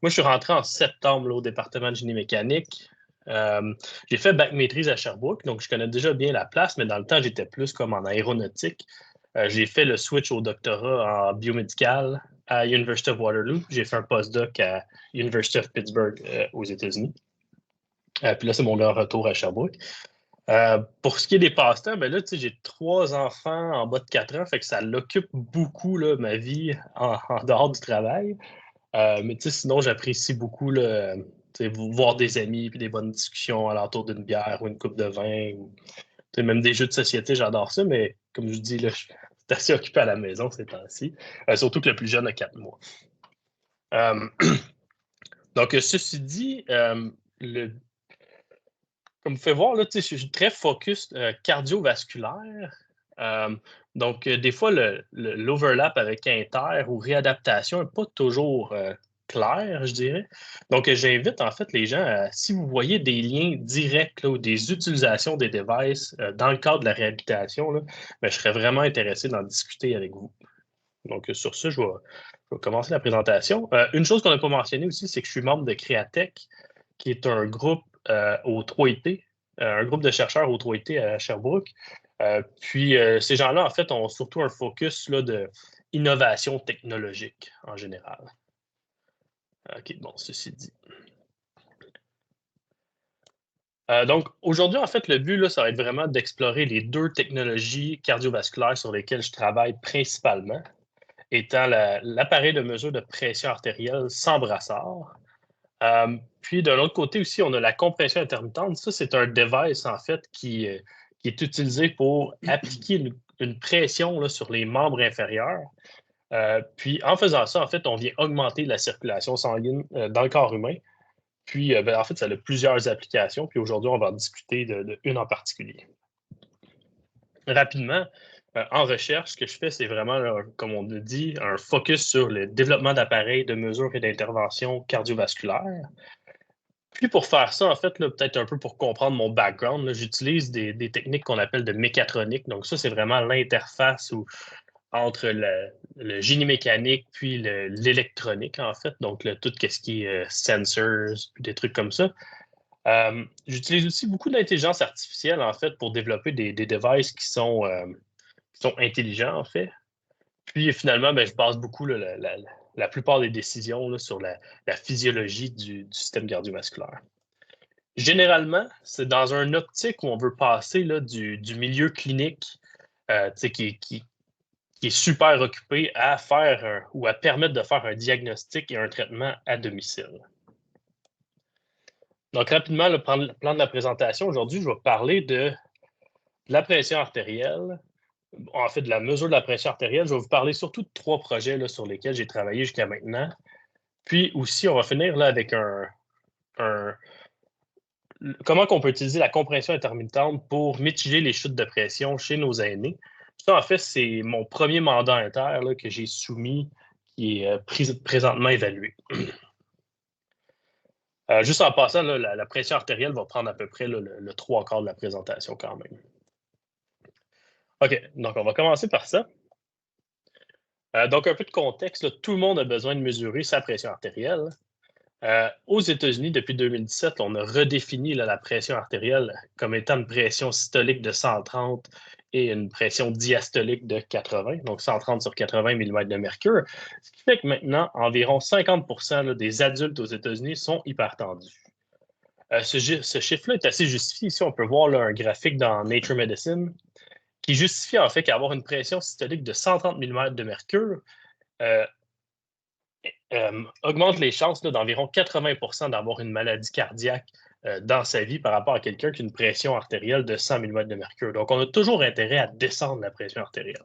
Moi, je suis rentré en septembre là, au département de génie mécanique. J'ai fait bac maîtrise à Sherbrooke, donc je connais déjà bien la place, mais dans le temps, j'étais plus comme en aéronautique. J'ai fait le switch au doctorat en biomédical à University of Waterloo. J'ai fait un postdoc à University of Pittsburgh aux États-Unis. Puis là, c'est mon retour à Sherbrooke. Pour ce qui est des passe-temps, ben là, tu sais, j'ai 3 enfants en bas de 4 ans, fait que ça l'occupe beaucoup, là, ma vie en dehors du travail. Mais tu sais, sinon, j'apprécie beaucoup là, tu sais, voir des amis puis des bonnes discussions alentour d'une bière ou une coupe de vin. Ou, tu sais, même des jeux de société, j'adore ça, mais comme je dis, là, je suis assez occupé à la maison ces temps-ci. Surtout que le plus jeune a 4 mois. Euh, donc, ceci dit, comme vous pouvez voir, là, je suis très focus cardiovasculaire. Donc, des fois, l'overlap avec inter ou réadaptation n'est pas toujours clair, je dirais. Donc, j'invite en fait les gens à, si vous voyez des liens directs là, ou des utilisations des devices dans le cadre de la réhabilitation, là, ben, je serais vraiment intéressé d'en discuter avec vous. Donc, sur ce, je vais commencer la présentation. Une chose qu'on n'a pas mentionnée aussi, c'est que je suis membre de Créatech, qui est un groupe au 3IT, un groupe de chercheurs au 3IT à Sherbrooke. Puis ces gens-là, en fait, ont surtout un focus là, de innovation technologique en général. OK, bon, ceci dit. Donc, aujourd'hui, en fait, le but, là, ça va être vraiment d'explorer les 2 technologies cardiovasculaires sur lesquelles je travaille principalement, étant l'appareil de mesure de pression artérielle sans brassard. Puis, d'un autre côté aussi, on a la compression intermittente. Ça, c'est un device, en fait, qui est utilisé pour appliquer une pression là, sur les membres inférieurs. Puis, en faisant ça, en fait, on vient augmenter la circulation sanguine dans le corps humain. Puis, ben, en fait, ça a plusieurs applications. Puis aujourd'hui, on va en discuter d'une en particulier. Rapidement, en recherche, ce que je fais, c'est vraiment, là, comme on a dit, un focus sur le développement d'appareils de mesure et d'intervention cardiovasculaire. Puis pour faire ça, en fait, peut-être un peu pour comprendre mon background, j'utilise des techniques qu'on appelle de mécatronique. Donc ça, c'est vraiment l'interface entre le génie mécanique puis l'électronique, en fait. Donc tout ce qui est sensors, des trucs comme ça. J'utilise aussi beaucoup d'intelligence artificielle, en fait, pour développer des devices qui sont intelligents, en fait. Puis finalement, ben, je base beaucoup là, la plupart des décisions là, sur la physiologie du système cardiovasculaire. Généralement, c'est dans un optique où on veut passer là, du milieu clinique qui est super occupé à faire ou à permettre de faire un diagnostic et un traitement à domicile. Donc, rapidement, le plan de la présentation, aujourd'hui, je vais parler de la pression artérielle, en fait, de la mesure de la pression artérielle. Je vais vous parler surtout de 3 projets là, sur lesquels j'ai travaillé jusqu'à maintenant. Puis aussi, on va finir là, avec comment on peut utiliser la compression intermittente pour mitiger les chutes de pression chez nos aînés. Ça, en fait, c'est mon premier mandat inter là, que j'ai soumis, qui est présentement évalué. Juste en passant, là, la pression artérielle va prendre à peu près là, le 3/4 de la présentation quand même. OK, donc on va commencer par ça. Donc, un peu de contexte, là, tout le monde a besoin de mesurer sa pression artérielle. Aux États-Unis, depuis 2017, on a redéfini là, la pression artérielle comme étant une pression systolique de 130 et une pression diastolique de 80, donc 130 sur 80 mm de mercure, ce qui fait que maintenant, environ 50% là, des adultes aux États-Unis sont hypertendus. Ce chiffre-là est assez justifié. Ici, on peut voir là, un graphique dans Nature Medicine qui justifie en fait qu'avoir une pression systolique de 130 mm de mercure augmente les chances d'environ 80% d'avoir une maladie cardiaque dans sa vie par rapport à quelqu'un qui a une pression artérielle de 100 mm de mercure. Donc, on a toujours intérêt à descendre la pression artérielle.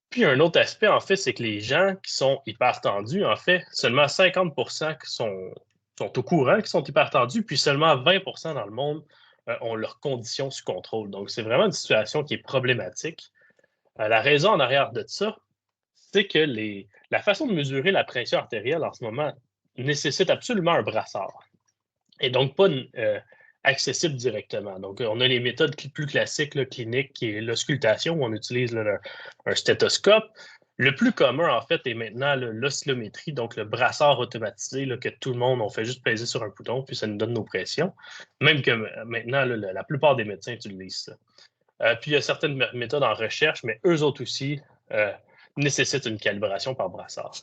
Puis, un autre aspect, en fait, c'est que les gens qui sont hypertendus, en fait, seulement 50% qui sont au courant qu'ils sont hypertendus, puis seulement 20% dans le monde ont leurs conditions sous contrôle. Donc, c'est vraiment une situation qui est problématique. La raison en arrière de ça, c'est que la façon de mesurer la pression artérielle en ce moment nécessite absolument un brassard et donc pas accessible directement. Donc, on a les méthodes plus classiques là, cliniques, qui est l'auscultation, où on utilise là, un stéthoscope. Le plus commun, en fait, est maintenant l'oscillométrie, donc le brassard automatisé là, que tout le monde, on fait juste peser sur un bouton, puis ça nous donne nos pressions. Même que maintenant, là, la plupart des médecins utilisent ça. Puis il y a certaines méthodes en recherche, mais eux autres aussi nécessitent une calibration par brassard.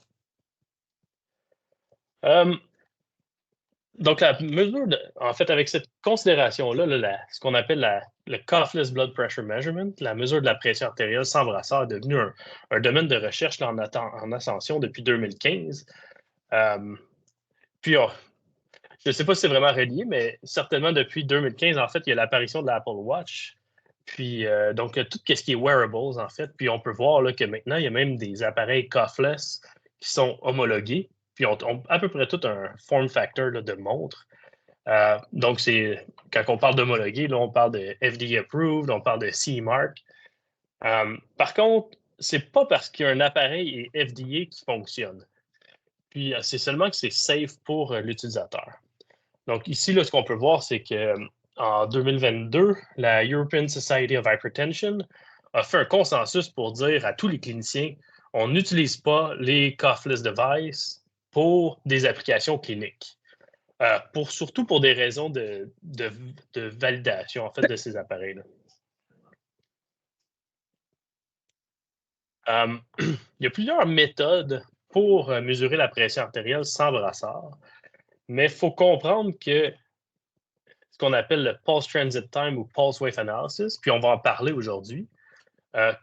Donc, la mesure, en fait, avec cette considération-là, ce qu'on appelle le cuffless blood pressure measurement, la mesure de la pression artérielle sans brassard, est devenu un domaine de recherche là, en ascension depuis 2015. Puis, je ne sais pas si c'est vraiment relié, mais certainement depuis 2015, en fait, il y a l'apparition de l'Apple Watch. Puis, donc, tout ce qui est wearables, en fait. Puis, on peut voir là, que maintenant, il y a même des appareils cuffless qui sont homologués. Puis, ont à peu près tout un form factor là, de montre. Donc, quand on parle d'homologué, là, on parle de FDA approved, on parle de CE mark. Par contre, c'est pas parce qu'il y a un appareil et FDA qui fonctionne. Puis, c'est seulement que c'est safe pour l'utilisateur. Donc, ici, là, ce qu'on peut voir, c'est qu'en 2022, la European Society of Hypertension a fait un consensus pour dire à tous les cliniciens, on n'utilise pas les cuffless devices pour des applications cliniques. Surtout pour des raisons de validation, en fait, de ces appareils-là. Il y a plusieurs méthodes pour mesurer la pression artérielle sans brassard, mais il faut comprendre que ce qu'on appelle le Pulse Transit Time ou Pulse Wave Analysis, puis on va en parler aujourd'hui,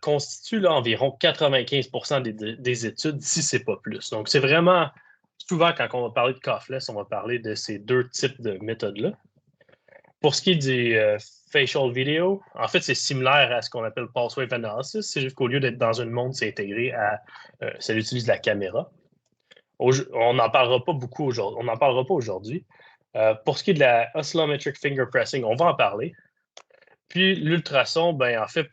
constitue là, environ 95% des études, si ce n'est pas plus. Donc, c'est vraiment, souvent, quand on va parler de cuffless, on va parler de ces deux types de méthodes-là. Pour ce qui est du facial video, en fait, c'est similaire à ce qu'on appelle Pulse Wave Analysis. C'est juste qu'au lieu d'être dans une montre, c'est intégré à. Ça utilise la caméra. On n'en parlera pas beaucoup aujourd'hui. On n'en parlera pas aujourd'hui. Pour ce qui est de la oscillometric finger pressing, on va en parler. Puis l'ultrason, ben en fait,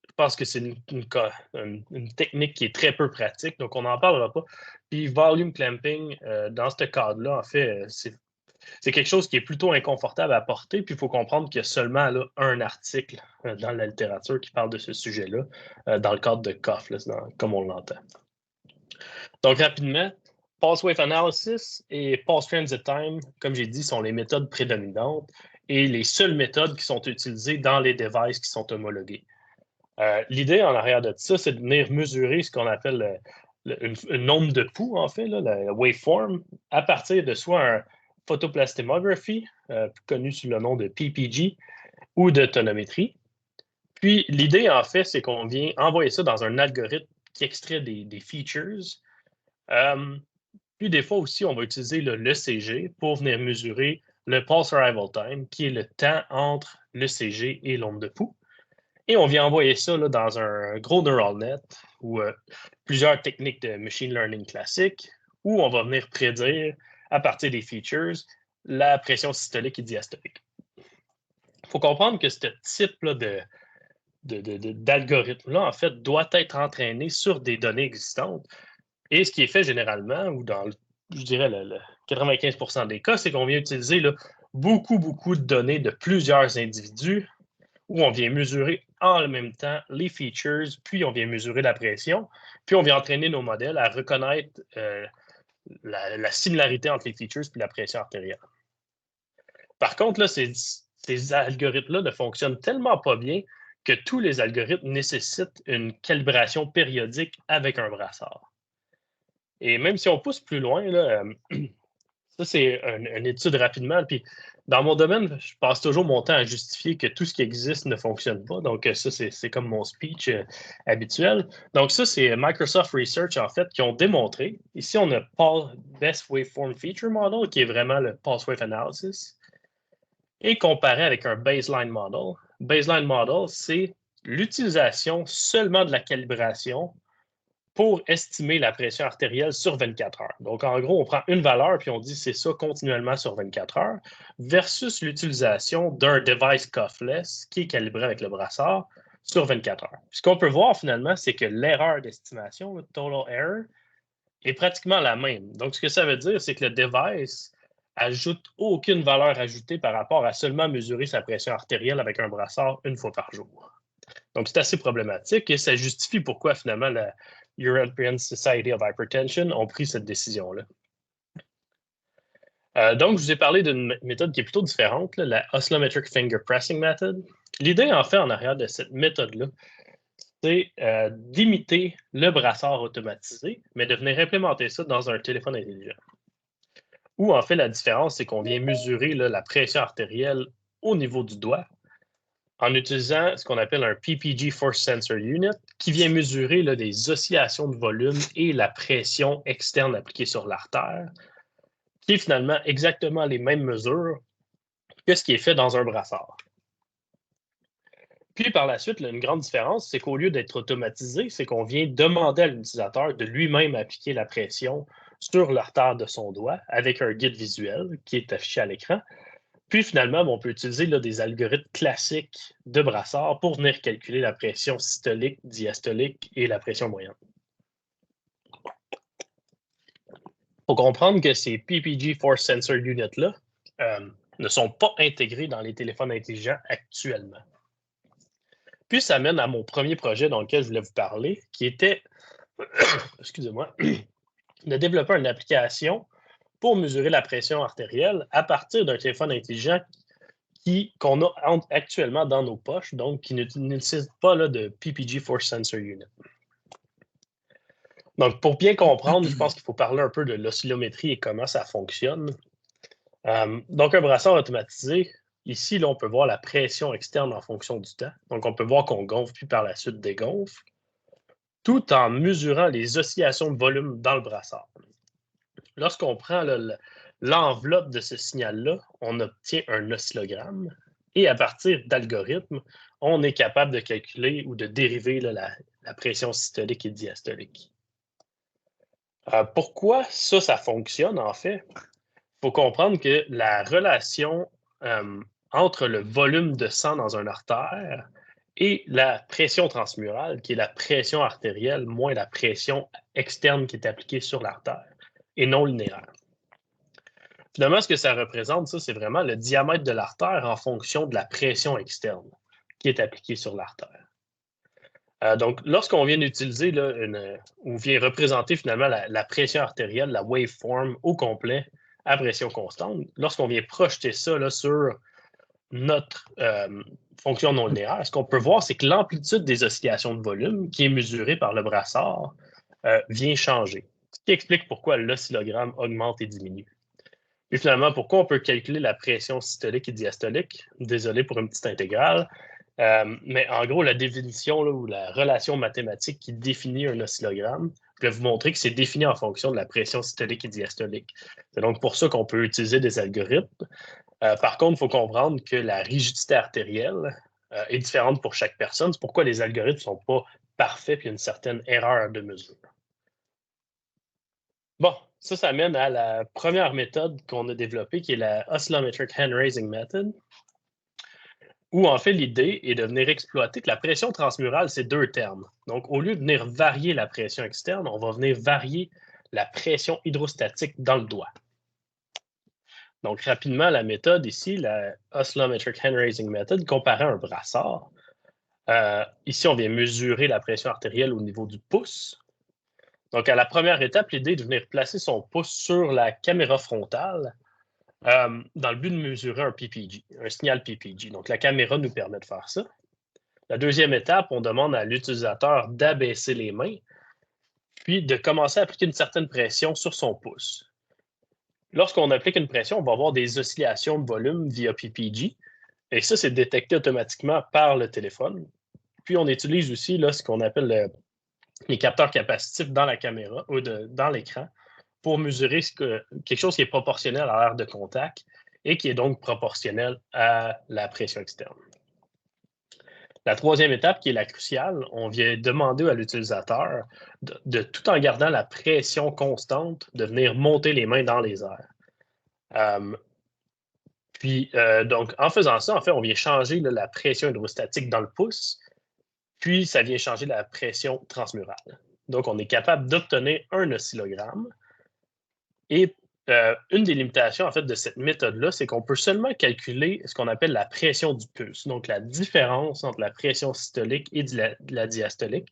je pense que c'est une technique qui est très peu pratique, donc on n'en parlera pas. Puis volume clamping, dans ce cadre-là, en fait, c'est quelque chose qui est plutôt inconfortable à porter. Puis il faut comprendre qu'il y a seulement là, un article dans la littérature qui parle de ce sujet-là, dans le cadre de cuffless, comme on l'entend. Donc rapidement, Pulse Wave Analysis et Pulse Transit Time, comme j'ai dit, sont les méthodes prédominantes et les seules méthodes qui sont utilisées dans les devices qui sont homologués. L'idée en arrière de ça, c'est de venir mesurer ce qu'on appelle un nombre de pouls, en fait, là, la waveform, à partir de soit un photoplastomography, plus connu sous le nom de PPG, ou de tonométrie. Puis l'idée, en fait, c'est qu'on vient envoyer ça dans un algorithme qui extrait des features. Puis des fois aussi, on va utiliser l'ECG pour venir mesurer le pulse arrival time, qui est le temps entre l'ECG et l'onde de pouls. Et on vient envoyer ça là, dans un gros neural net ou plusieurs techniques de machine learning classiques où on va venir prédire, à partir des features, la pression systolique et diastolique. Il faut comprendre que ce type-là d'algorithme-là, en fait, doit être entraîné sur des données existantes. Et ce qui est fait généralement, ou dans, je dirais, le 95% des cas, c'est qu'on vient utiliser là, beaucoup de données de plusieurs individus où on vient mesurer en même temps les features, puis on vient mesurer la pression, puis on vient entraîner nos modèles à reconnaître la similarité entre les features et la pression artérielle. Par contre, là, ces algorithmes-là ne fonctionnent tellement pas bien que tous les algorithmes nécessitent une calibration périodique avec un brassard. Et même si on pousse plus loin, là, ça, c'est une étude rapidement. Puis, dans mon domaine, je passe toujours mon temps à justifier que tout ce qui existe ne fonctionne pas. Donc, ça, c'est comme mon speech habituel. Donc, ça, c'est Microsoft Research, en fait, qui ont démontré. Ici, on a Best Waveform Feature Model, qui est vraiment le Pulse Wave Analysis, et comparé avec un Baseline Model. Baseline Model, c'est l'utilisation seulement de la calibration pour estimer la pression artérielle sur 24 heures. Donc, en gros, on prend une valeur puis on dit c'est ça continuellement sur 24 heures versus l'utilisation d'un device cuffless qui est calibré avec le brassard sur 24 heures. Ce qu'on peut voir finalement, c'est que l'erreur d'estimation, le total error, est pratiquement la même. Donc, ce que ça veut dire, c'est que le device ajoute aucune valeur ajoutée par rapport à seulement mesurer sa pression artérielle avec un brassard une fois par jour. Donc, c'est assez problématique et ça justifie pourquoi finalement European Society of Hypertension ont pris cette décision-là. Donc, je vous ai parlé d'une méthode qui est plutôt différente, là, la Oscillometric Finger Pressing Method. L'idée, en fait, en arrière de cette méthode-là, c'est d'imiter le brassard automatisé, mais de venir implémenter ça dans un téléphone intelligent. Où, en fait, la différence, c'est qu'on vient mesurer là, la pression artérielle au niveau du doigt en utilisant ce qu'on appelle un PPG Force Sensor Unit, qui vient mesurer là, des oscillations de volume et la pression externe appliquée sur l'artère, qui est finalement exactement les mêmes mesures que ce qui est fait dans un brassard. Puis par la suite, là, une grande différence, c'est qu'au lieu d'être automatisé, c'est qu'on vient demander à l'utilisateur de lui-même appliquer la pression sur l'artère de son doigt avec un guide visuel qui est affiché à l'écran. Puis finalement, on peut utiliser là, des algorithmes classiques de brassard pour venir calculer la pression systolique, diastolique et la pression moyenne. Il faut comprendre que ces PPG Force Sensor Units-là ne sont pas intégrés dans les téléphones intelligents actuellement. Puis ça mène à mon premier projet dans lequel je voulais vous parler, qui était, excusez-moi, de développer une application pour mesurer la pression artérielle à partir d'un téléphone intelligent qu'on a actuellement dans nos poches, donc qui n'utilise pas là, de PPG Force Sensor Unit. Donc, pour bien comprendre, je pense qu'il faut parler un peu de l'oscillométrie et comment ça fonctionne. Donc, un brassard automatisé, ici, là, on peut voir la pression externe en fonction du temps. Donc, on peut voir qu'on gonfle puis par la suite dégonfle, tout en mesurant les oscillations de volume dans le brassard. Lorsqu'on prend l'enveloppe de ce signal-là, on obtient un oscillogramme et à partir d'algorithmes, on est capable de calculer ou de dériver là, la pression systolique et diastolique. Pourquoi ça fonctionne en fait? Il faut comprendre que la relation entre le volume de sang dans une artère et la pression transmurale, qui est la pression artérielle moins la pression externe qui est appliquée sur l'artère, et non linéaire. Finalement, ce que ça représente, ça, c'est vraiment le diamètre de l'artère en fonction de la pression externe qui est appliquée sur l'artère. Donc, lorsqu'on vient d'utiliser, on vient représenter finalement la pression artérielle, la waveform au complet à pression constante, lorsqu'on vient projeter ça là, sur notre fonction non linéaire, ce qu'on peut voir, c'est que l'amplitude des oscillations de volume qui est mesurée par le brassard vient changer. Ce qui explique pourquoi l'oscillogramme augmente et diminue. Puis finalement, pourquoi on peut calculer la pression systolique et diastolique? Désolé pour une petite intégrale. Mais en gros, la définition là, ou la relation mathématique qui définit un oscillogramme, je vais vous montrer que c'est défini en fonction de la pression systolique et diastolique. C'est donc pour ça qu'on peut utiliser des algorithmes. Par contre, il faut comprendre que la rigidité artérielle est différente pour chaque personne. C'est pourquoi les algorithmes ne sont pas parfaits et il y a une certaine erreur de mesure. Bon, ça mène à la première méthode qu'on a développée, qui est la Oscillometric Hand Raising Method, où en fait l'idée est de venir exploiter que la pression transmurale, c'est deux termes. Donc, au lieu de venir varier la pression externe, on va venir varier la pression hydrostatique dans le doigt. Donc, rapidement, la méthode ici, la Oscillometric Hand Raising Method, comparée à un brassard. Ici, on vient mesurer la pression artérielle au niveau du pouce. Donc, à la première étape, l'idée est de venir placer son pouce sur la caméra frontale dans le but de mesurer un PPG, un signal PPG. Donc, la caméra nous permet de faire ça. La deuxième étape, on demande à l'utilisateur d'abaisser les mains, puis de commencer à appliquer une certaine pression sur son pouce. Lorsqu'on applique une pression, on va avoir des oscillations de volume via PPG, et ça, c'est détecté automatiquement par le téléphone. Puis, on utilise aussi là, ce qu'on appelle les capteurs capacitifs dans la caméra ou dans l'écran pour mesurer quelque chose qui est proportionnel à l'aire de contact et qui est donc proportionnel à la pression externe. La troisième étape, qui est la cruciale, on vient demander à l'utilisateur de tout en gardant la pression constante, de venir monter les mains dans les airs. Donc, en faisant ça, en fait, on vient changer là, la pression hydrostatique dans le pouce, puis ça vient changer la pression transmurale. Donc, on est capable d'obtenir un oscillogramme. Et une des limitations, en fait, de cette méthode-là, c'est qu'on peut seulement calculer ce qu'on appelle la pression du pulse, donc la différence entre la pression systolique et de la diastolique.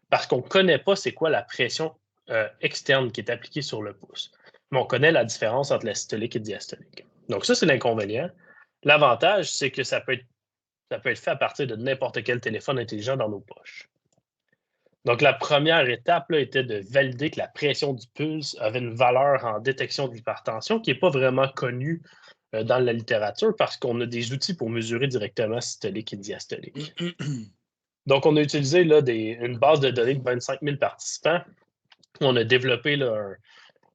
parce qu'on ne connaît pas c'est quoi la pression externe qui est appliquée sur le pouce. Mais on connaît la différence entre la systolique et diastolique. Donc ça, c'est l'inconvénient. L'avantage, c'est que ça peut être fait à partir de n'importe quel téléphone intelligent dans nos poches. Donc, la première étape là, était de valider que la pression du pulse avait une valeur en détection de l'hypertension qui n'est pas vraiment connue dans la littérature parce qu'on a des outils pour mesurer directement systolique et diastolique. Donc, on a utilisé là, une base de données de 25 000 participants. On a développé là,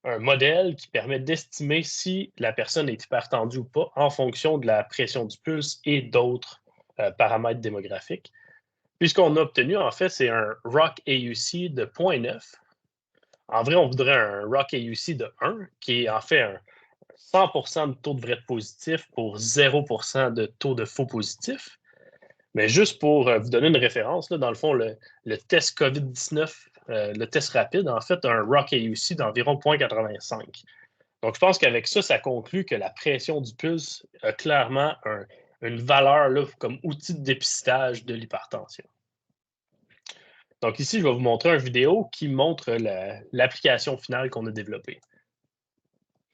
un modèle qui permet d'estimer si la personne est hypertendue ou pas en fonction de la pression du pulse et d'autres paramètres démographiques. Puis ce qu'on a obtenu, en fait, c'est un ROC AUC de 0.9. En vrai, on voudrait un ROC AUC de 1, qui est en fait un 100% de taux de vrai positif pour 0% de taux de faux positif. Mais juste pour vous donner une référence, là, dans le fond, le test COVID-19, le test rapide, en fait, a un ROC AUC d'environ 0.85. Donc, je pense qu'avec ça, ça conclut que la pression du pulse a clairement une valeur là, comme outil de dépistage de l'hypertension. Donc ici, je vais vous montrer une vidéo qui montre l'application finale qu'on a développée.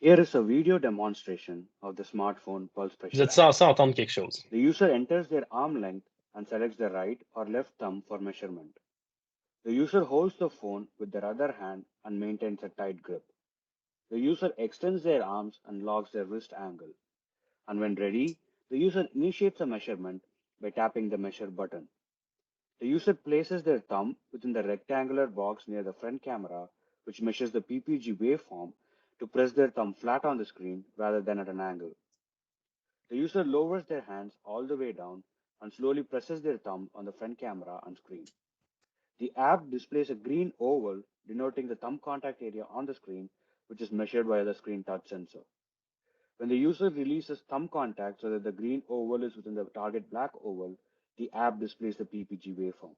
Here is a video demonstration of the smartphone pulse Vous pressure êtes app. censé entendre quelque chose. The user enters their arm length and selects the right or left thumb for measurement. The user holds the phone with their other hand and maintains a tight grip. The user extends their arms and locks their wrist angle. And when ready, the user initiates a measurement by tapping the measure button. The user places their thumb within the rectangular box near the front camera, which measures the PPG waveform, to press their thumb flat on the screen rather than at an angle. The user lowers their hands all the way down and slowly presses their thumb on the front camera and screen. The app displays a green oval denoting the thumb contact area on the screen, which is measured via the screen touch sensor. When the user releases thumb contact so that the green oval is within the target black oval, the app displays the PPG waveform.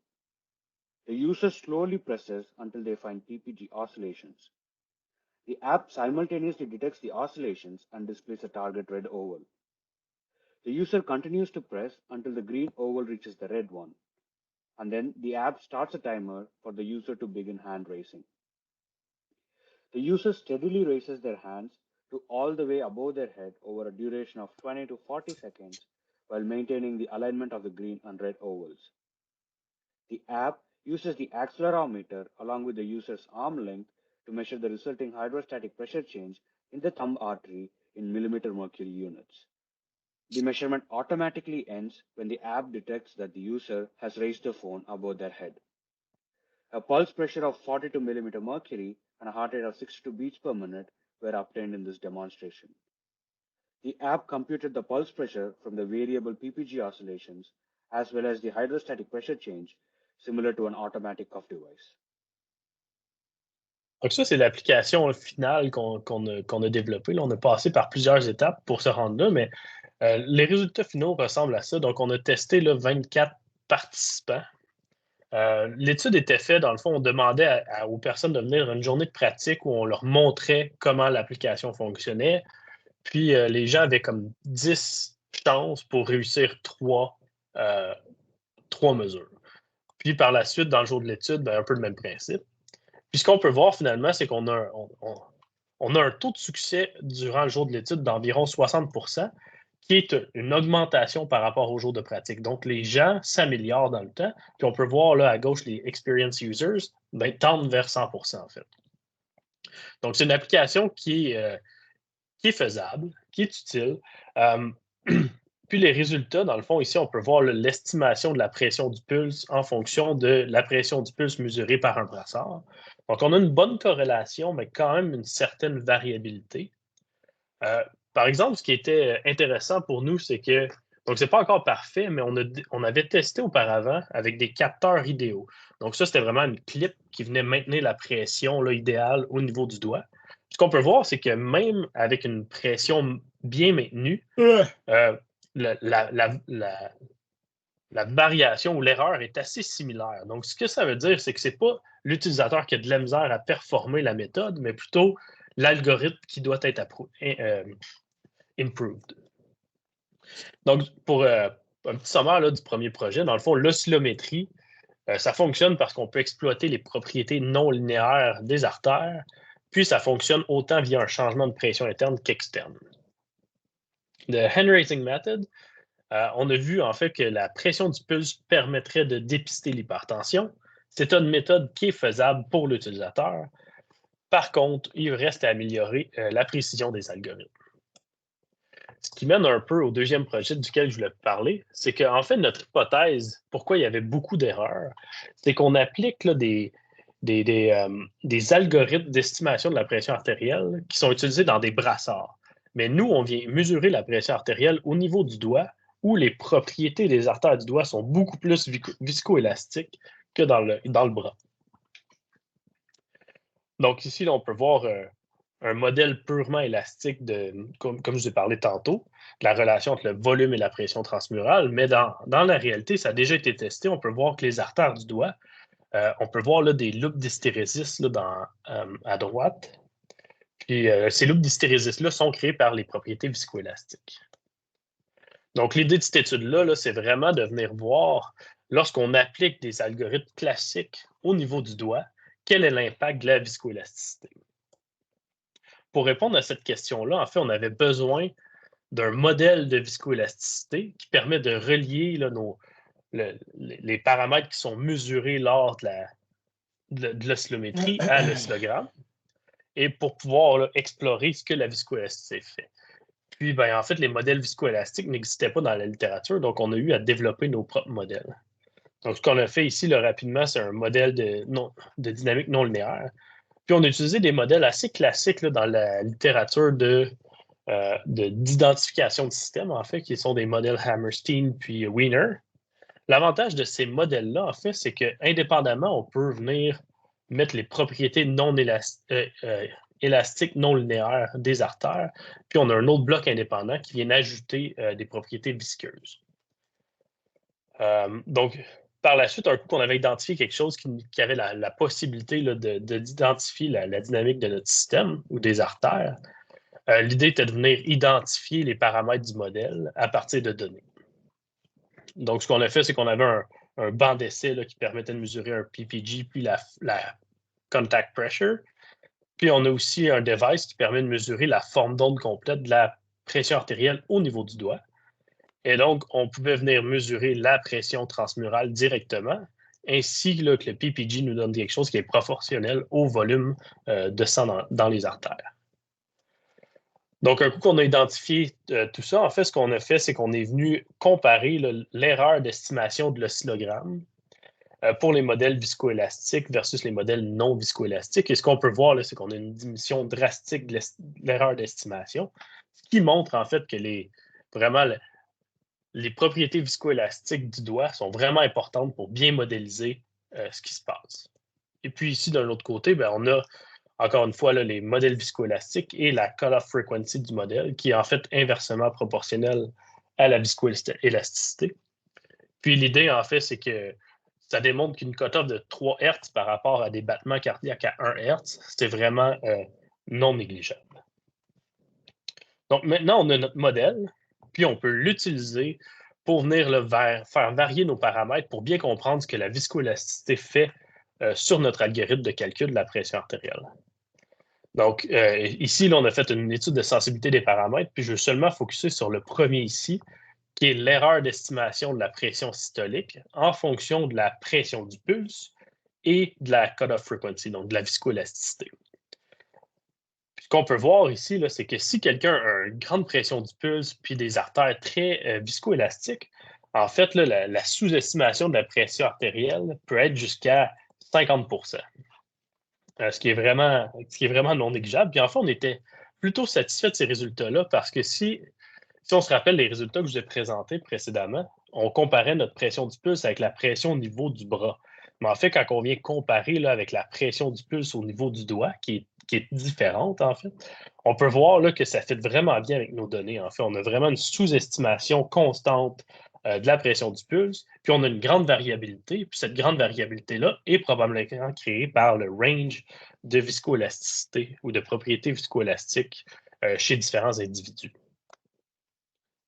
The user slowly presses until they find PPG oscillations. The app simultaneously detects the oscillations and displays a target red oval. The user continues to press until the green oval reaches the red one, and then the app starts a timer for the user to begin hand raising. The user steadily raises their hands to all the way above their head over a duration of 20 to 40 seconds while maintaining the alignment of the green and red ovals. The app uses the accelerometer along with the user's arm length to measure the resulting hydrostatic pressure change in the thumb artery in millimeter mercury units. The measurement automatically ends when the app detects that the user has raised the phone above their head. A pulse pressure of 42 millimeter mercury and a heart rate of 62 beats per minute were obtained in this demonstration. The app computed the pulse pressure from the variable PPG oscillations as well as the hydrostatic pressure change, similar to an automatic cuff device. Donc ça, c'est l'application finale qu'on a développée. Là, on a passé par plusieurs étapes pour se rendre là, mais les résultats finaux ressemblent à ça. Donc, on a testé là, 24 participants. L'étude était faite, dans le fond, on demandait aux personnes de venir une journée de pratique où on leur montrait comment l'application fonctionnait. Puis les gens avaient comme 10 chances pour réussir trois mesures. Puis par la suite, dans le jour de l'étude, un peu le même principe. Puis ce qu'on peut voir finalement, c'est qu'on a, on a un taux de succès durant le jour de l'étude d'environ 60%, qui est une augmentation par rapport au jour de pratique. Donc, les gens s'améliorent dans le temps. Puis on peut voir là à gauche les experience users tendent vers 100% en fait. Donc, c'est une application qui est faisable, qui est utile. Puis les résultats, dans le fond, ici, on peut voir l'estimation de la pression du pulse en fonction de la pression du pulse mesurée par un brassard. Donc, on a une bonne corrélation, mais quand même une certaine variabilité. Par exemple, ce qui était intéressant pour nous, c'est que, donc c'est pas encore parfait, mais on avait testé auparavant avec des capteurs idéaux. Donc ça, c'était vraiment une clip qui venait maintenir la pression là, idéale au niveau du doigt. Ce qu'on peut voir, c'est que même avec une pression bien maintenue, la variation ou l'erreur est assez similaire. Donc, ce que ça veut dire, c'est que ce n'est pas l'utilisateur qui a de la misère à performer la méthode, mais plutôt l'algorithme qui doit être improved. Donc, pour un petit sommaire là, du premier projet, dans le fond, l'oscillométrie, Ça fonctionne parce qu'on peut exploiter les propriétés non linéaires des artères, puis ça fonctionne autant via un changement de pression interne qu'externe. Le hand-raising method, on a vu en fait que la pression du pulse permettrait de dépister l'hypertension. C'est une méthode qui est faisable pour l'utilisateur. Par contre, il reste à améliorer la précision des algorithmes. Ce qui mène un peu au deuxième projet duquel je voulais parler, c'est qu'en fait, notre hypothèse, pourquoi il y avait beaucoup d'erreurs, c'est qu'on applique là, des algorithmes d'estimation de la pression artérielle qui sont utilisés dans des brassards. Mais nous, on vient mesurer la pression artérielle au niveau du doigt, où les propriétés des artères du doigt sont beaucoup plus viscoélastiques que dans le bras. Donc ici, là, on peut voir un modèle purement élastique, comme je vous ai parlé tantôt, de la relation entre le volume et la pression transmurale, mais dans la réalité, ça a déjà été testé. On peut voir que les artères du doigt, on peut voir là, des loupes d'hystérésis à droite. Puis ces loupes d'hystérésis-là sont créées par les propriétés viscoélastiques. Donc l'idée de cette étude-là, c'est vraiment de venir voir, lorsqu'on applique des algorithmes classiques au niveau du doigt, quel est l'impact de la viscoélasticité. Pour répondre à cette question-là, en fait, on avait besoin d'un modèle de viscoélasticité qui permet de relier là, les paramètres qui sont mesurés lors de l'oscillométrie à l'oscillogramme et pour pouvoir là, explorer ce que la viscoélasticité fait. Puis, ben, en fait, les modèles viscoélastiques n'existaient pas dans la littérature, donc on a eu à développer nos propres modèles. Donc, ce qu'on a fait ici, là, rapidement, c'est un modèle de dynamique non linéaire. Puis, on a utilisé des modèles assez classiques là, dans la littérature d'identification de système, en fait, qui sont des modèles Hammerstein puis Wiener. L'avantage de ces modèles-là, en fait, c'est qu'indépendamment, on peut venir mettre les propriétés non élastiques non linéaires des artères, puis on a un autre bloc indépendant qui vient ajouter des propriétés visqueuses. Donc, par la suite, un coup qu'on avait identifié quelque chose qui avait la possibilité d'identifier la dynamique de notre système ou des artères, l'idée était de venir identifier les paramètres du modèle à partir de données. Donc, ce qu'on a fait, c'est qu'on avait un banc d'essai qui permettait de mesurer un PPG puis la contact pressure. Puis, on a aussi un device qui permet de mesurer la forme d'onde complète de la pression artérielle au niveau du doigt. Et donc, on pouvait venir mesurer la pression transmurale directement, ainsi que le PPG nous donne quelque chose qui est proportionnel au volume de sang dans les artères. Donc, un coup qu'on a identifié tout ça, en fait, ce qu'on a fait, c'est qu'on est venu comparer l'erreur d'estimation de l'oscillogramme pour les modèles viscoélastiques versus les modèles non viscoélastiques. Et ce qu'on peut voir, c'est qu'on a une diminution drastique de l'erreur d'estimation, ce qui montre en fait que vraiment les propriétés viscoélastiques du doigt sont vraiment importantes pour bien modéliser ce qui se passe. Et puis ici, d'un autre côté, ben, on a encore une fois là, les modèles viscoélastiques et la cut-off frequency du modèle, qui est en fait inversement proportionnelle à la viscoélasticité. Puis l'idée, en fait, c'est que ça démontre qu'une cut-off de 3 Hz par rapport à des battements cardiaques à 1 Hz, c'est vraiment non négligeable. Donc maintenant, on a notre modèle, puis on peut l'utiliser pour venir faire varier nos paramètres pour bien comprendre ce que la viscoélasticité fait sur notre algorithme de calcul de la pression artérielle. Donc, ici, là, on a fait une étude de sensibilité des paramètres, puis je veux seulement focuser sur le premier ici, qui est l'erreur d'estimation de la pression systolique en fonction de la pression du pulse et de la cut-off frequency, donc de la viscoélasticité. Ce qu'on peut voir ici, c'est que si quelqu'un a une grande pression du pulse puis des artères très viscoélastiques, en fait, là, la sous-estimation de la pression artérielle peut être jusqu'à 50%. Ce qui est vraiment non négligeable. Puis en fait, on était plutôt satisfait de ces résultats-là parce que si on se rappelle les résultats que je vous ai présentés précédemment, on comparait notre pression du pulse avec la pression au niveau du bras. Mais en fait, quand on vient comparer là, avec la pression du pulse au niveau du doigt, qui est différente en fait, on peut voir là, que ça fait vraiment bien avec nos données. En fait, on a vraiment une sous-estimation constante de la pression du pulse, puis on a une grande variabilité, puis cette grande variabilité-là est probablement créée par le range de viscoélasticité ou de propriétés viscoélastiques chez différents individus.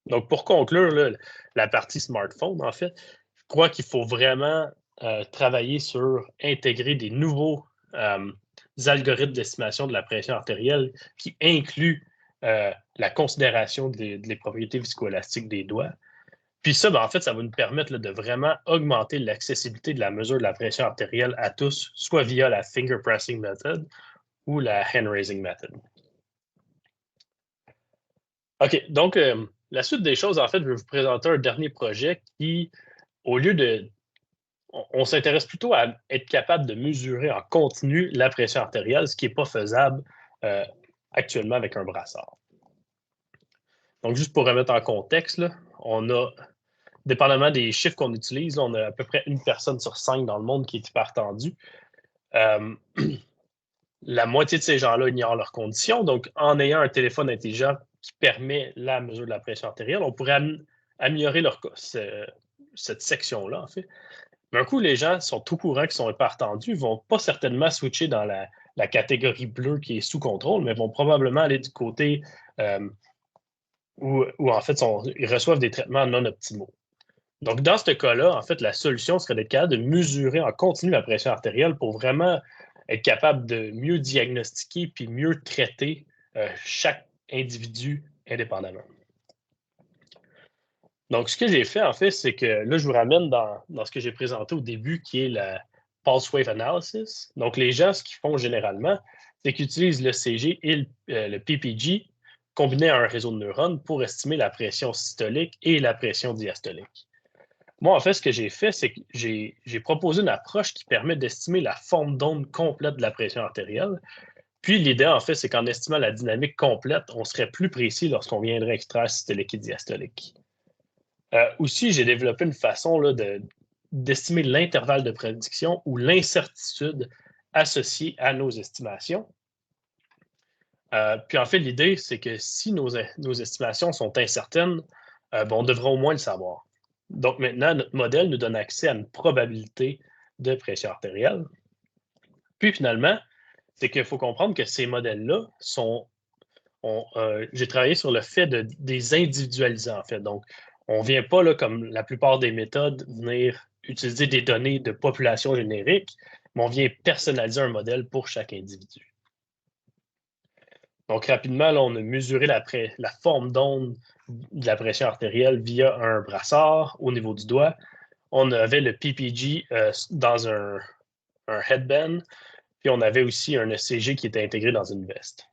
Donc, pour conclure là, la partie smartphone, en fait, je crois qu'il faut vraiment travaillé sur intégrer des nouveaux algorithmes d'estimation de la pression artérielle qui incluent la considération des propriétés viscoélastiques des doigts. Puis ça, en fait, ça va nous permettre de vraiment augmenter l'accessibilité de la mesure de la pression artérielle à tous, soit via la finger pressing method ou la hand raising method. OK, donc la suite des choses, en fait, je vais vous présenter un dernier projet qui, au lieu de... On s'intéresse plutôt à être capable de mesurer en continu la pression artérielle, ce qui n'est pas faisable actuellement avec un brassard. Donc, juste pour remettre en contexte, là, on a, dépendamment des chiffres qu'on utilise, là, on a à peu près 1 personne sur 5 dans le monde qui est hypertendue. La moitié de ces gens-là ignorent leurs conditions. Donc, en ayant un téléphone intelligent qui permet la mesure de la pression artérielle, on pourrait améliorer cette section-là, en fait. Mais un coup, les gens sont au courant qu'ils sont hypertendus, ne vont pas certainement switcher dans la catégorie bleue qui est sous contrôle, mais vont probablement aller du côté où en fait, ils reçoivent des traitements non optimaux. Donc, dans ce cas-là, en fait, la solution serait d'être capable de mesurer en continu la pression artérielle pour vraiment être capable de mieux diagnostiquer puis mieux traiter chaque individu indépendamment. Donc, ce que j'ai fait, en fait, c'est que là, je vous ramène dans ce que j'ai présenté au début, qui est la Pulse Wave Analysis. Donc, les gens, ce qu'ils font généralement, c'est qu'ils utilisent le CG et le PPG combinés à un réseau de neurones pour estimer la pression systolique et la pression diastolique. Moi, en fait, ce que j'ai fait, c'est que j'ai proposé une approche qui permet d'estimer la forme d'onde complète de la pression artérielle. Puis, l'idée, en fait, c'est qu'en estimant la dynamique complète, on serait plus précis lorsqu'on viendrait extraire systolique et diastolique. Aussi, j'ai développé une façon là, d'estimer l'intervalle de prédiction ou l'incertitude associée à nos estimations. Puis en fait, l'idée, c'est que si nos estimations sont incertaines, on devrait au moins le savoir. Donc maintenant, notre modèle nous donne accès à une probabilité de pression artérielle. Puis finalement, c'est qu'il faut comprendre que ces modèles-là sont... j'ai travaillé sur le fait de les individualiser, en fait. Donc, on ne vient pas, là, comme la plupart des méthodes, venir utiliser des données de population générique, mais on vient personnaliser un modèle pour chaque individu. Donc, rapidement, là, on a mesuré la forme d'onde de la pression artérielle via un brassard au niveau du doigt. On avait le PPG dans un headband, puis on avait aussi un ECG qui était intégré dans une veste.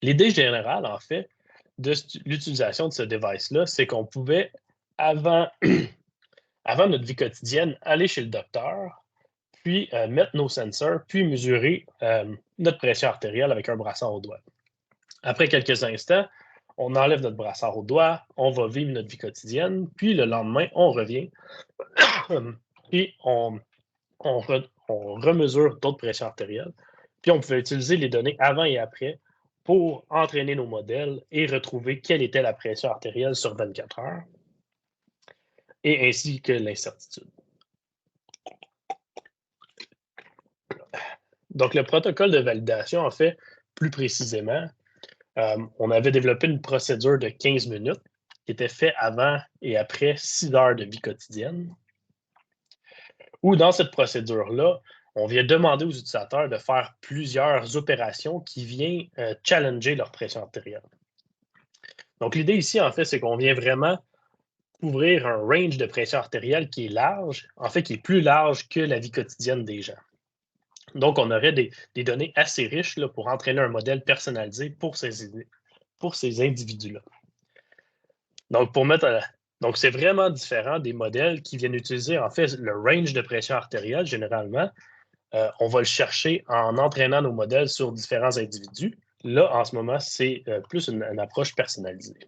L'idée générale, en fait, de l'utilisation de ce device-là, c'est qu'on pouvait, avant notre vie quotidienne, aller chez le docteur, puis mettre nos sensors, puis mesurer notre pression artérielle avec un brassard au doigt. Après quelques instants, on enlève notre brassard au doigt, on va vivre notre vie quotidienne, puis le lendemain, on revient, puis on remesure d'autres pressions artérielles, puis on pouvait utiliser les données avant et après pour entraîner nos modèles et retrouver quelle était la pression artérielle sur 24 heures, et ainsi que l'incertitude. Donc, le protocole de validation, en fait, plus précisément, on avait développé une procédure de 15 minutes qui était faite avant et après 6 heures de vie quotidienne, où dans cette procédure-là, on vient demander aux utilisateurs de faire plusieurs opérations qui viennent challenger leur pression artérielle. Donc, l'idée ici, en fait, c'est qu'on vient vraiment couvrir un range de pression artérielle qui est large, en fait, qui est plus large que la vie quotidienne des gens. Donc, on aurait des données assez riches là, pour entraîner un modèle personnalisé pour ces individus-là. Donc, c'est vraiment différent des modèles qui viennent utiliser, en fait, le range de pression artérielle, généralement. On va le chercher en entraînant nos modèles sur différents individus. Là, en ce moment, c'est plus une approche personnalisée.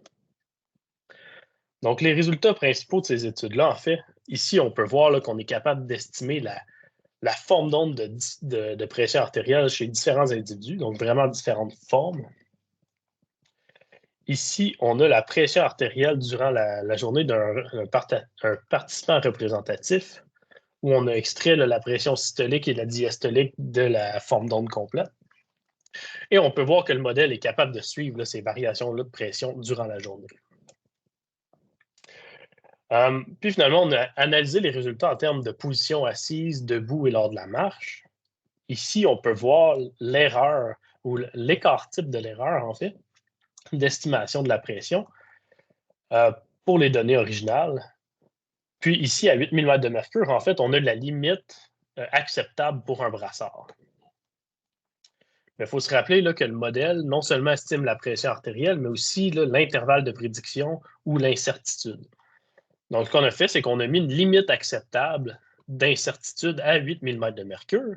Donc, les résultats principaux de ces études-là, en fait, ici, on peut voir qu'on est capable d'estimer la forme d'onde de pression artérielle chez différents individus, donc vraiment différentes formes. Ici, on a la pression artérielle durant la journée d'un participant représentatif, où on a extrait la pression systolique et la diastolique de la forme d'onde complète. Et on peut voir que le modèle est capable de suivre ces variations-là de pression durant la journée. Puis finalement, on a analysé les résultats en termes de position assise, debout et lors de la marche. Ici, on peut voir l'erreur ou l'écart type de l'erreur, en fait, d'estimation de la pression pour les données originales. Puis ici, à 8000 mètres de mercure, en fait, on a la limite acceptable pour un brassard. Mais il faut se rappeler là, que le modèle non seulement estime la pression artérielle, mais aussi l'intervalle de prédiction ou l'incertitude. Donc, ce qu'on a fait, c'est qu'on a mis une limite acceptable d'incertitude à 8000 mètres de mercure.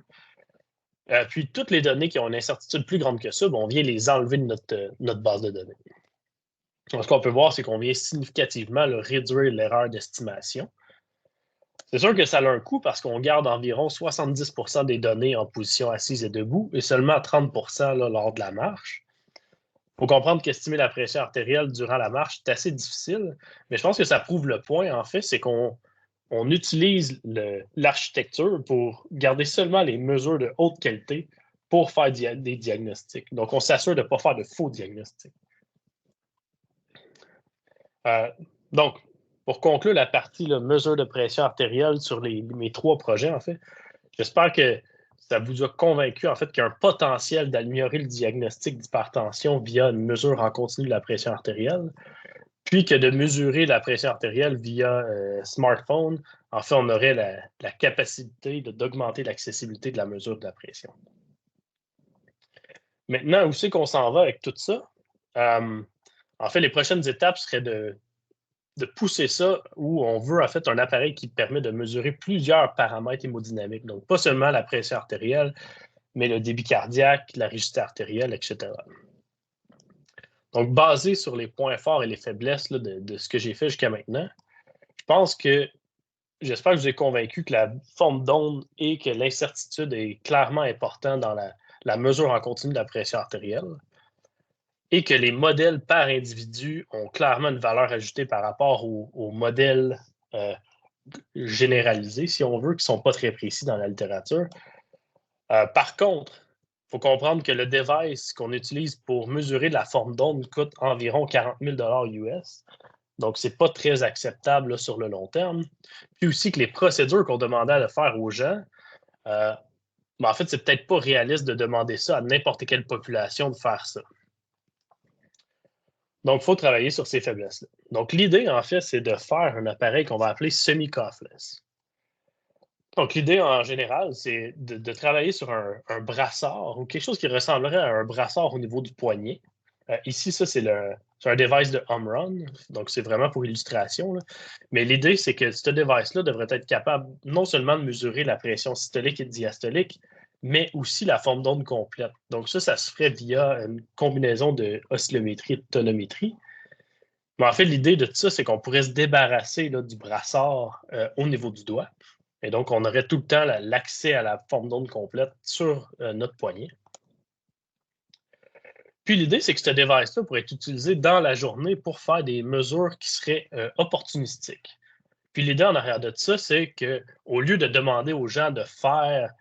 Puis, toutes les données qui ont une incertitude plus grande que ça, on vient les enlever de notre base de données. Donc, ce qu'on peut voir, c'est qu'on vient significativement réduire l'erreur d'estimation. C'est sûr que ça a un coût parce qu'on garde environ 70 des données en position assise et debout et seulement 30 lors de la marche. Il faut comprendre qu'estimer la pression artérielle durant la marche, c'est assez difficile, mais je pense que ça prouve le point, en fait, c'est qu'on utilise l'architecture pour garder seulement les mesures de haute qualité pour faire des diagnostics. Donc, on s'assure de ne pas faire de faux diagnostics. Donc, pour conclure la partie mesure de pression artérielle sur mes 3 projets, en fait, j'espère que ça vous a convaincu, en fait, qu'il y a un potentiel d'améliorer le diagnostic d'hypertension via une mesure en continu de la pression artérielle, puis que de mesurer la pression artérielle via smartphone, en fait, on aurait la capacité d'augmenter l'accessibilité de la mesure de la pression. Maintenant, où c'est qu'on s'en va avec tout ça? En fait, les prochaines étapes seraient de pousser ça où on veut en fait un appareil qui permet de mesurer plusieurs paramètres hémodynamiques. Donc, pas seulement la pression artérielle, mais le débit cardiaque, la rigidité artérielle, etc. Donc, basé sur les points forts et les faiblesses de ce que j'ai fait jusqu'à maintenant, j'espère que je vous ai convaincu que la forme d'onde et que l'incertitude est clairement importante dans la mesure en continu de la pression artérielle et que les modèles par individu ont clairement une valeur ajoutée par rapport aux modèles généralisés, si on veut, qui ne sont pas très précis dans la littérature. Par contre, il faut comprendre que le device qu'on utilise pour mesurer la forme d'onde coûte environ 40 000 US. Donc, ce n'est pas très acceptable sur le long terme. Puis aussi que les procédures qu'on demandait de faire aux gens, en fait, c'est peut-être pas réaliste de demander ça à n'importe quelle population de faire ça. Donc, il faut travailler sur ces faiblesses-là. Donc, l'idée, en fait, c'est de faire un appareil qu'on va appeler semi-cuffless. Donc, l'idée en général, c'est de travailler sur un brassard ou quelque chose qui ressemblerait à un brassard au niveau du poignet. Ici, ça, c'est un device de home run, donc c'est vraiment pour illustration. Là. Mais l'idée, c'est que ce device-là devrait être capable non seulement de mesurer la pression systolique et diastolique, mais aussi la forme d'onde complète. Donc ça se ferait via une combinaison de oscillométrie et de tonométrie. Mais en fait, l'idée de tout ça, c'est qu'on pourrait se débarrasser du brassard au niveau du doigt. Et donc, on aurait tout le temps l'accès à la forme d'onde complète sur notre poignet. Puis l'idée, c'est que ce device-là pourrait être utilisé dans la journée pour faire des mesures qui seraient opportunistiques. Puis l'idée en arrière de ça, c'est qu'au lieu de demander aux gens de faire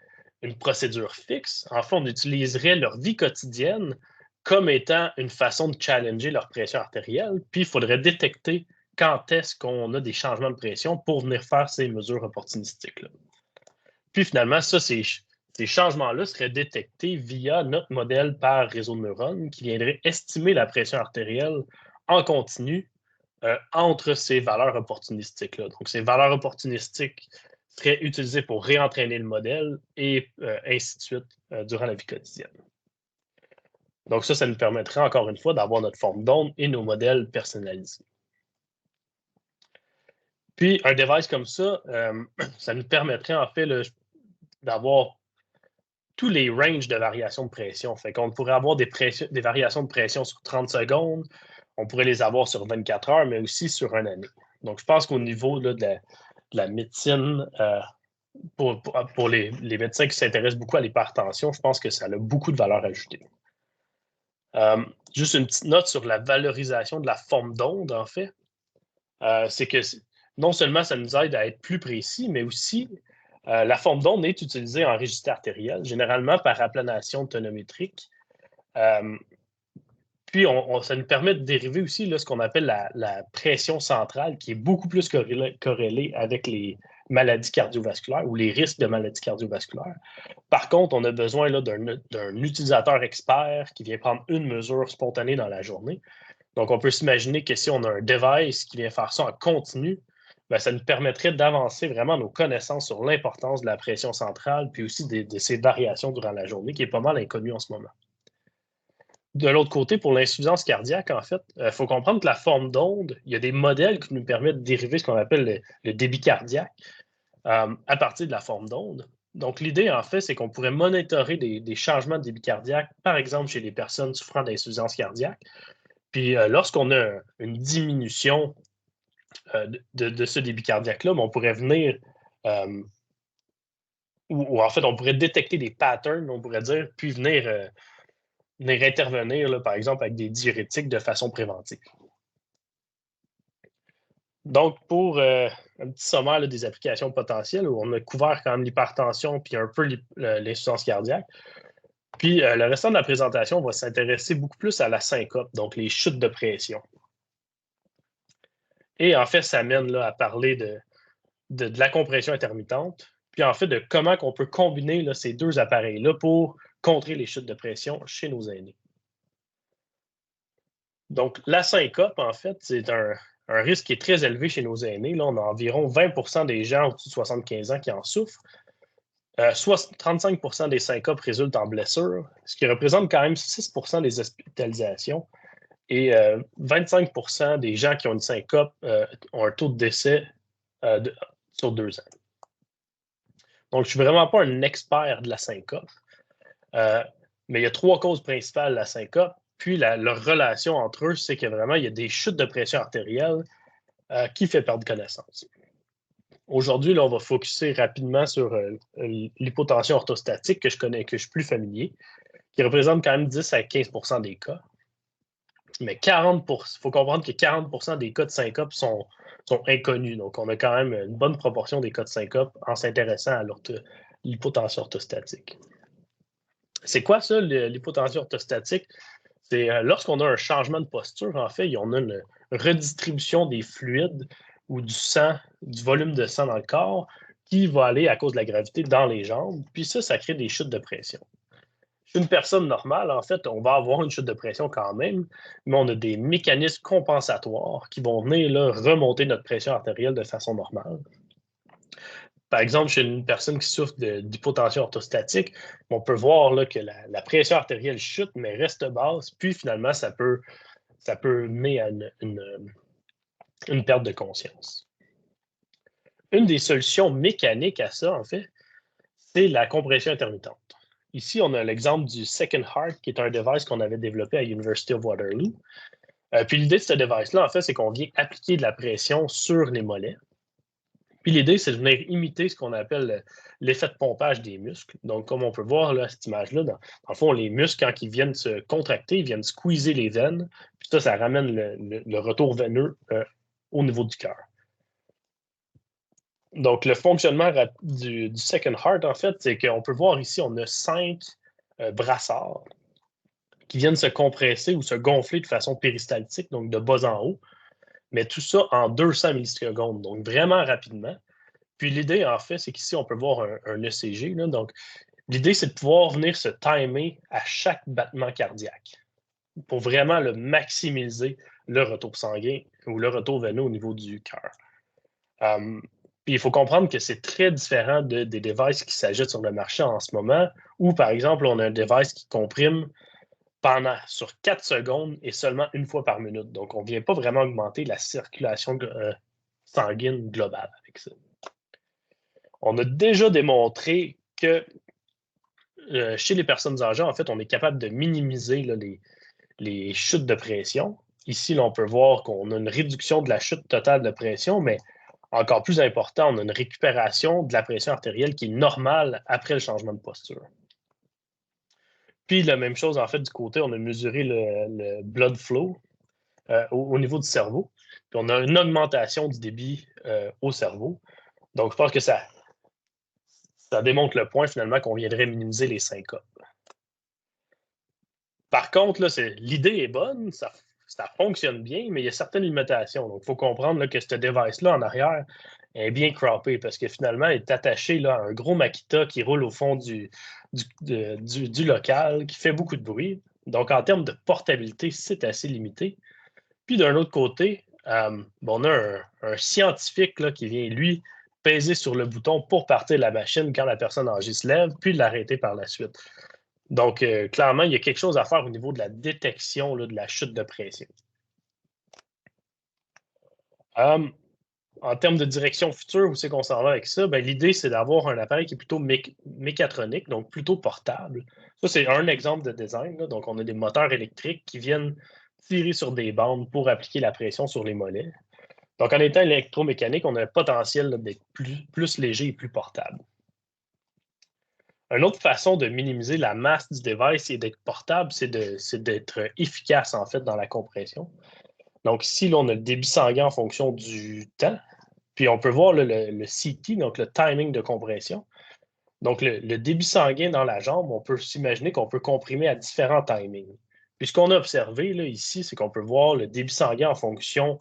une procédure fixe, en fait, on utiliserait leur vie quotidienne comme étant une façon de challenger leur pression artérielle. Puis il faudrait détecter quand est-ce qu'on a des changements de pression pour venir faire ces mesures opportunistiques-là. Puis finalement, ces changements-là seraient détectés via notre modèle par réseau de neurones qui viendrait estimer la pression artérielle en continu entre ces valeurs opportunistiques-là. Donc, ces valeurs opportunistiques seraient utilisées pour réentraîner le modèle et ainsi de suite durant la vie quotidienne. Donc, ça nous permettrait encore une fois d'avoir notre forme d'onde et nos modèles personnalisés. Puis, un device comme ça, ça nous permettrait en fait d'avoir tous les ranges de variations de pression. Fait qu'on pourrait avoir des variations de pression sur 30 secondes, on pourrait les avoir sur 24 heures, mais aussi sur une année. Donc, je pense qu'au niveau de la médecine, pour les médecins qui s'intéressent beaucoup à l'hypertension, je pense que ça a beaucoup de valeur ajoutée. Juste une petite note sur la valorisation de la forme d'onde, en fait. C'est que non seulement ça nous aide à être plus précis, mais aussi la forme d'onde est utilisée en rigidité artérielle, généralement par aplanation tonométrique. Puis, ça nous permet de dériver aussi là, ce qu'on appelle la pression centrale, qui est beaucoup plus corrélée avec les maladies cardiovasculaires ou les risques de maladies cardiovasculaires. Par contre, on a besoin d'un utilisateur expert qui vient prendre une mesure spontanée dans la journée. Donc, on peut s'imaginer que si on a un device qui vient faire ça en continu, bien, ça nous permettrait d'avancer vraiment nos connaissances sur l'importance de la pression centrale, puis aussi de ces variations durant la journée, qui est pas mal inconnue en ce moment. De l'autre côté, pour l'insuffisance cardiaque, en fait, il faut comprendre que la forme d'onde, il y a des modèles qui nous permettent de dériver ce qu'on appelle le débit cardiaque à partir de la forme d'onde. Donc, l'idée, en fait, c'est qu'on pourrait monitorer des changements de débit cardiaque, par exemple chez les personnes souffrant d'insuffisance cardiaque. Puis, lorsqu'on a une diminution de ce débit cardiaque-là, on pourrait venir, ou en fait, on pourrait détecter des patterns, on pourrait dire, puis venir intervenir, là, par exemple, avec des diurétiques de façon préventive. Donc, pour un petit sommaire là, des applications potentielles, où on a couvert quand même l'hypertension puis un peu l'insuffisance cardiaque. Puis, le restant de la présentation va s'intéresser beaucoup plus à la syncope, donc les chutes de pression. Et en fait, ça mène là, à parler de la compression intermittente, puis en fait de comment on peut combiner là, ces deux appareils-là pour contrer les chutes de pression chez nos aînés. Donc, la syncope, en fait, c'est un risque qui est très élevé chez nos aînés. Là, on a environ 20 des gens au-dessus de 75 ans qui en souffrent. 35 des syncopes résultent en blessures, ce qui représente quand même 6 des hospitalisations. Et 25 des gens qui ont une syncope ont un taux de décès sur 2 ans. Donc, je ne suis vraiment pas un expert de la syncope, mais il y a 3 causes principales de la syncope. Puis, leur relation entre eux, c'est que vraiment, il y a des chutes de pression artérielle qui fait perdre connaissance. Aujourd'hui, là, on va focuser rapidement sur l'hypotension orthostatique que je connais, que je suis plus familier, qui représente quand même 10 à 15 des cas. Mais il faut comprendre que 40 des cas de syncope sont inconnus. Donc, on a quand même une bonne proportion des cas de syncope en s'intéressant à l'hypotension orthostatique. C'est quoi ça, l'hypotension orthostatique? C'est lorsqu'on a un changement de posture, en fait, on a une redistribution des fluides ou du sang, du volume de sang dans le corps qui va aller à cause de la gravité dans les jambes. Puis ça crée des chutes de pression. Chez une personne normale, en fait, on va avoir une chute de pression quand même, mais on a des mécanismes compensatoires qui vont venir là, remonter notre pression artérielle de façon normale. Par exemple, chez une personne qui souffre d'hypotension orthostatique, on peut voir là, que la pression artérielle chute, mais reste basse, puis finalement, ça peut mener à une perte de conscience. Une des solutions mécaniques à ça, en fait, c'est la compression intermittente. Ici, on a l'exemple du Second Heart, qui est un device qu'on avait développé à University of Waterloo. Puis l'idée de ce device-là, en fait, c'est qu'on vient appliquer de la pression sur les mollets. Puis l'idée, c'est de venir imiter ce qu'on appelle l'effet de pompage des muscles. Donc, comme on peut voir là, cette image-là, dans le fond, les muscles, quand ils viennent se contracter, ils viennent squeezer les veines. Puis ça ramène le retour veineux au niveau du cœur. Donc, le fonctionnement du Second Heart, en fait, c'est qu'on peut voir ici, on a 5 brassards qui viennent se compresser ou se gonfler de façon péristaltique, donc de bas en haut, mais tout ça en 200 millisecondes, donc vraiment rapidement. Puis l'idée, en fait, c'est qu'ici, on peut voir un ECG. Là, donc, l'idée, c'est de pouvoir venir se timer à chaque battement cardiaque pour vraiment maximiser le retour sanguin ou le retour veineux au niveau du cœur. Puis il faut comprendre que c'est très différent des devices qui s'ajoutent sur le marché en ce moment, où, par exemple, on a un device qui comprime sur 4 secondes et seulement une fois par minute. Donc, on ne vient pas vraiment augmenter la circulation sanguine globale avec ça. On a déjà démontré que chez les personnes âgées, en fait, on est capable de minimiser là, les chutes de pression. Ici, là, on peut voir qu'on a une réduction de la chute totale de pression, mais encore plus important, on a une récupération de la pression artérielle qui est normale après le changement de posture. Puis la même chose, en fait, du côté, on a mesuré le blood flow au niveau du cerveau. Puis on a une augmentation du débit au cerveau. Donc, je pense que ça démontre le point, finalement, qu'on viendrait minimiser les syncopes. Par contre, là, l'idée est bonne, ça fonctionne bien, mais il y a certaines limitations. Donc, il faut comprendre là, que ce device-là en arrière est bien croppé parce que finalement, il est attaché là, à un gros Makita qui roule au fond du local, qui fait beaucoup de bruit. Donc, en termes de portabilité, c'est assez limité. Puis, d'un autre côté, on a un scientifique là, qui vient, lui, peser sur le bouton pour partir la machine quand la personne âgée se lève, puis l'arrêter par la suite. Donc, clairement, il y a quelque chose à faire au niveau de la détection là, de la chute de pression. En termes de direction future, où c'est qu'on s'en va avec ça? Ben, l'idée, c'est d'avoir un appareil qui est plutôt mécatronique, donc plutôt portable. Ça, c'est un exemple de design. Là. Donc, on a des moteurs électriques qui viennent tirer sur des bandes pour appliquer la pression sur les mollets. Donc, en étant électromécanique, on a le potentiel d'être plus léger et plus portable. Une autre façon de minimiser la masse du device et d'être portable, c'est d'être efficace, en fait, dans la compression. Donc, ici, là, on a le débit sanguin en fonction du temps. Puis, on peut voir là, le CT, donc le timing de compression. Donc, le débit sanguin dans la jambe, on peut s'imaginer qu'on peut comprimer à différents timings. Puis, ce qu'on a observé là, ici, c'est qu'on peut voir le débit sanguin en fonction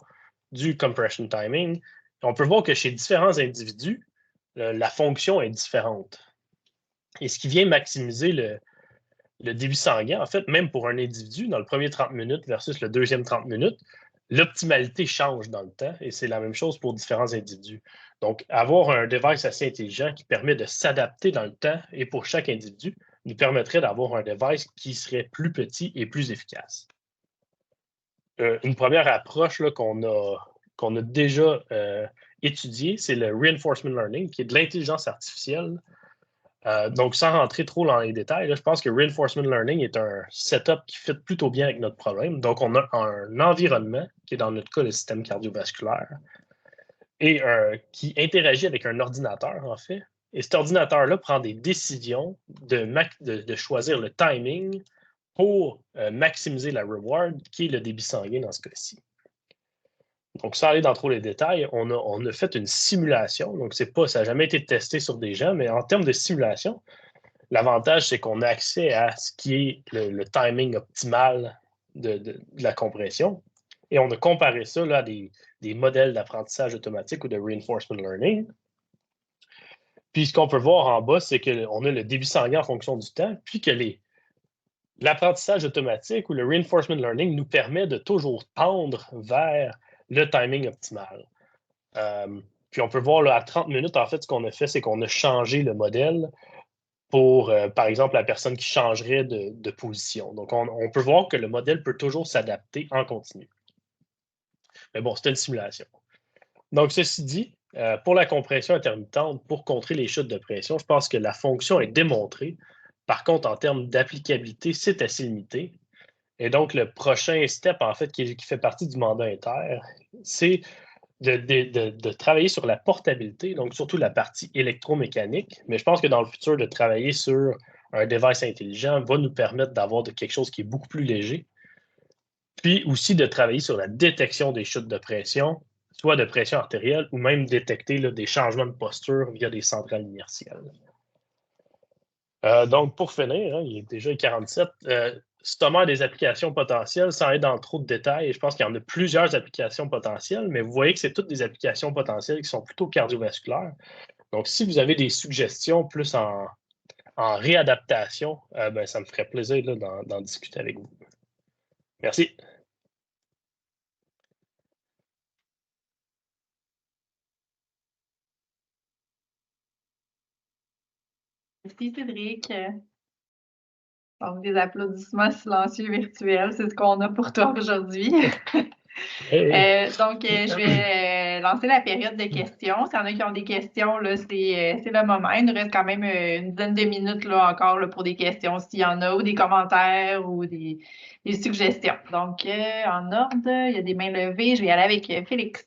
du compression timing. On peut voir que chez différents individus, la fonction est différente. Et ce qui vient maximiser le débit sanguin, en fait, même pour un individu, dans le premier 30 minutes versus le deuxième 30 minutes, l'optimalité change dans le temps et c'est la même chose pour différents individus. Donc, avoir un device assez intelligent qui permet de s'adapter dans le temps et pour chaque individu nous permettrait d'avoir un device qui serait plus petit et plus efficace. Une première approche qu'on a déjà étudiée, c'est le reinforcement learning, qui est de l'intelligence artificielle. Donc, sans rentrer trop dans les détails, là, je pense que Reinforcement Learning est un setup qui fit plutôt bien avec notre problème. Donc, on a un environnement, qui est dans notre cas le système cardiovasculaire, et qui interagit avec un ordinateur, en fait. Et cet ordinateur-là prend des décisions de choisir le timing pour maximiser la reward, qui est le débit sanguin dans ce cas-ci. Donc, sans aller dans trop les détails, on a fait une simulation. Donc, ça n'a jamais été testé sur des gens, mais en termes de simulation, l'avantage, c'est qu'on a accès à ce qui est le timing optimal de la compression. Et on a comparé ça là, à des modèles d'apprentissage automatique ou de reinforcement learning. Puis, ce qu'on peut voir en bas, c'est qu'on a le débit sanguin en fonction du temps, puis que l'apprentissage automatique ou le reinforcement learning nous permet de toujours tendre vers le timing optimal. Puis on peut voir là, à 30 minutes, en fait, ce qu'on a fait, c'est qu'on a changé le modèle pour, par exemple, la personne qui changerait de position. Donc, on peut voir que le modèle peut toujours s'adapter en continu. Mais bon, c'était une simulation. Donc, ceci dit, pour la compression intermittente, pour contrer les chutes de pression, je pense que la fonction est démontrée. Par contre, en termes d'applicabilité, c'est assez limité. Et donc, le prochain step, en fait, qui fait partie du mandat inter, c'est de travailler sur la portabilité, donc surtout la partie électromécanique. Mais je pense que dans le futur, de travailler sur un device intelligent va nous permettre d'avoir quelque chose qui est beaucoup plus léger. Puis aussi de travailler sur la détection des chutes de pression, soit de pression artérielle ou même détecter là, des changements de posture via des centrales inertielles. Donc, pour finir, hein, il est déjà 47. Sommaire des applications potentielles, sans aller dans trop de détails, je pense qu'il y en a plusieurs applications potentielles, mais vous voyez que c'est toutes des applications potentielles qui sont plutôt cardiovasculaires. Donc, si vous avez des suggestions plus en réadaptation, ben, ça me ferait plaisir d'en discuter avec vous. Merci. Merci Cédric. Donc, des applaudissements silencieux virtuels, c'est ce qu'on a pour toi aujourd'hui. Hey. Donc, je vais lancer la période de questions. S'il y en a qui ont des questions, là, c'est le moment. Il nous reste quand même une dizaine de minutes là, encore là, pour des questions, s'il y en a, ou des commentaires ou des suggestions. Donc, en ordre, il y a des mains levées. Je vais y aller avec Félix.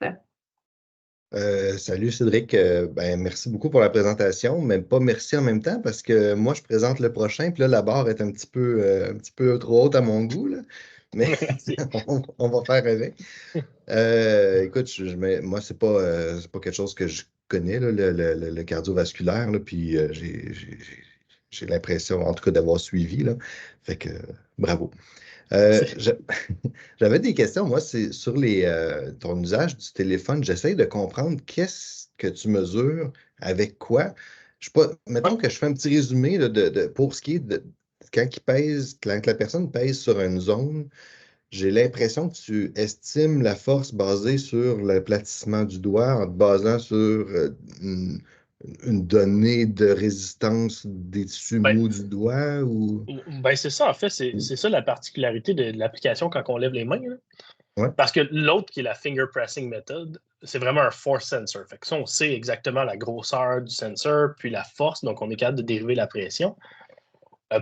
Salut Cédric, merci beaucoup pour la présentation, mais pas merci en même temps parce que moi je présente le prochain, puis là la barre est un petit peu trop haute à mon goût, là. Mais on va faire avec. Écoute, moi c'est pas quelque chose que je connais, là, le cardiovasculaire, là, puis j'ai l'impression, en tout cas, d'avoir suivi, là. Fait que, bravo. C'est- J'avais des questions, moi, c'est sur ton usage du téléphone. J'essaie de comprendre qu'est-ce que tu mesures avec quoi. Ouais. Mettons que je fais un petit résumé là, pour ce qui est de quand la personne pèse sur une zone, j'ai l'impression que tu estimes la force basée sur l'aplatissement du doigt en te basant sur une, une donnée de résistance des tissus Ben, mous du doigt ou. ben, c'est ça, en fait, c'est ça la particularité de l'application quand on lève les mains, là. Ouais, Parce que l'autre, qui est la finger pressing method, c'est vraiment un force sensor. Fait que ça, on sait exactement la grosseur du sensor, puis la force, donc on est capable de dériver la pression.